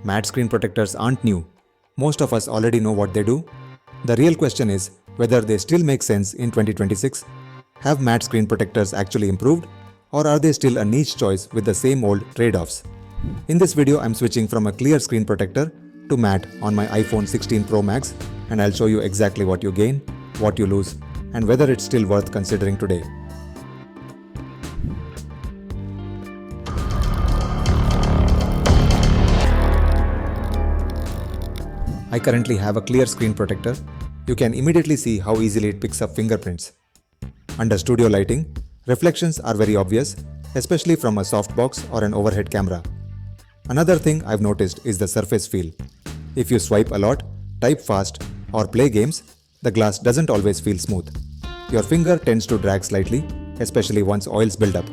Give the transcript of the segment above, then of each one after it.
Matte screen protectors aren't new. Most of us already know what they do. The real question is whether they still make sense in 2026. Have matte screen protectors actually improved, or are they still a niche choice with the same old trade-offs? In this video, I'm switching from a clear screen protector to matte on my iPhone 16 Pro Max, and I'll show you exactly what you gain, what you lose, and whether it's still worth considering today. I currently have a clear screen protector. You can immediately see how easily it picks up fingerprints. Under studio lighting, reflections are very obvious, especially from a softbox or an overhead camera. Another thing I've noticed is the surface feel. If you swipe a lot, type fast, or play games, the glass doesn't always feel smooth. Your finger tends to drag slightly, especially once oils build up.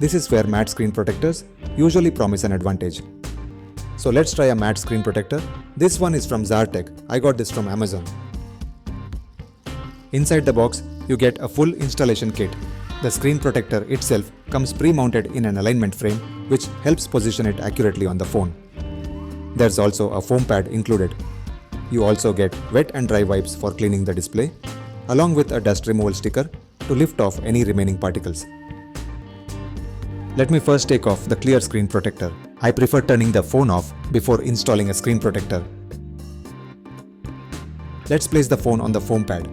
This is where matte screen protectors usually promise an advantage. So let's try a matte screen protector. This one is from CZARTECH. I got this from Amazon. Inside the box, you get a full installation kit. The screen protector itself comes pre-mounted in an alignment frame, which helps position it accurately on the phone. There's also a foam pad included. You also get wet and dry wipes for cleaning the display, along with a dust removal sticker to lift off any remaining particles. Let me first take off the clear screen protector. I prefer turning the phone off before installing a screen protector. Let's place the phone on the foam pad.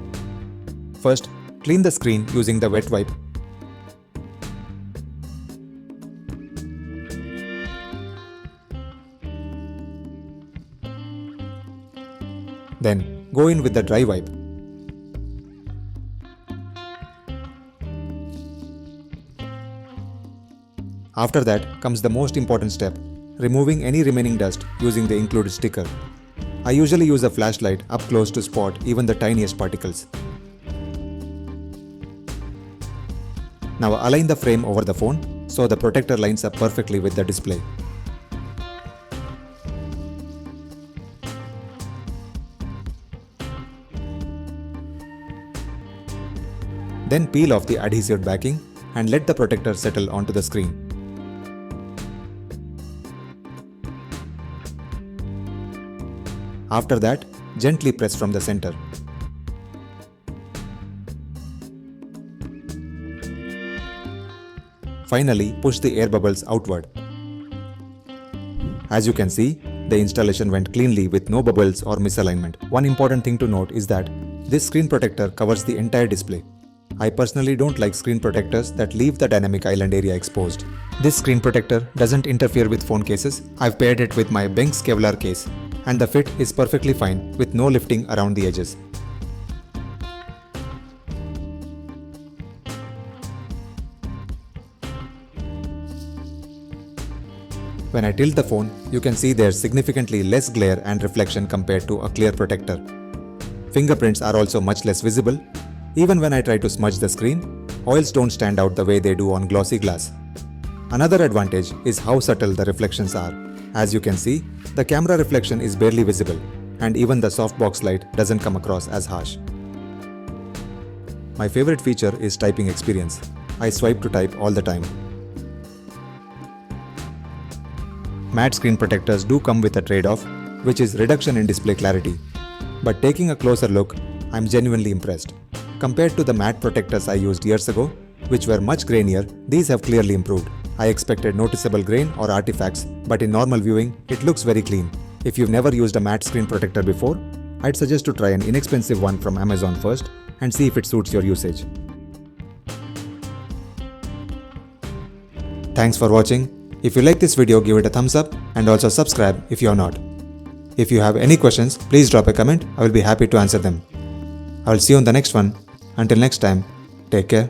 First, clean the screen using the wet wipe. Then, go in with the dry wipe. After that comes the most important step, removing any remaining dust using the included sticker. I usually use a flashlight up close to spot even the tiniest particles. Now align the frame over the phone so the protector lines up perfectly with the display. Then peel off the adhesive backing and let the protector settle onto the screen. After that, gently press from the center. Finally, push the air bubbles outward. As you can see, the installation went cleanly with no bubbles or misalignment. One important thing to note is that this screen protector covers the entire display. I personally don't like screen protectors that leave the dynamic island area exposed. This screen protector doesn't interfere with phone cases. I've paired it with my Benx Kevlar case, and the fit is perfectly fine with no lifting around the edges. When I tilt the phone, you can see there's significantly less glare and reflection compared to a clear protector. Fingerprints are also much less visible. Even when I try to smudge the screen, oils don't stand out the way they do on glossy glass. Another advantage is how subtle the reflections are. As you can see, the camera reflection is barely visible, and even the softbox light doesn't come across as harsh. My favorite feature is typing experience. I swipe to type all the time. Matte screen protectors do come with a trade-off, which is reduction in display clarity. But taking a closer look, I'm genuinely impressed. Compared to the matte protectors I used years ago, which were much grainier, these have clearly improved. I expected noticeable grain or artifacts, but in normal viewing, it looks very clean. If you've never used a matte screen protector before, I'd suggest to try an inexpensive one from Amazon first and see if it suits your usage. Thanks for watching. If you like this video, give it a thumbs up and also subscribe if you are not. If you have any questions, please drop a comment. I will be happy to answer them. I will see you on the next one. Until next time, take care.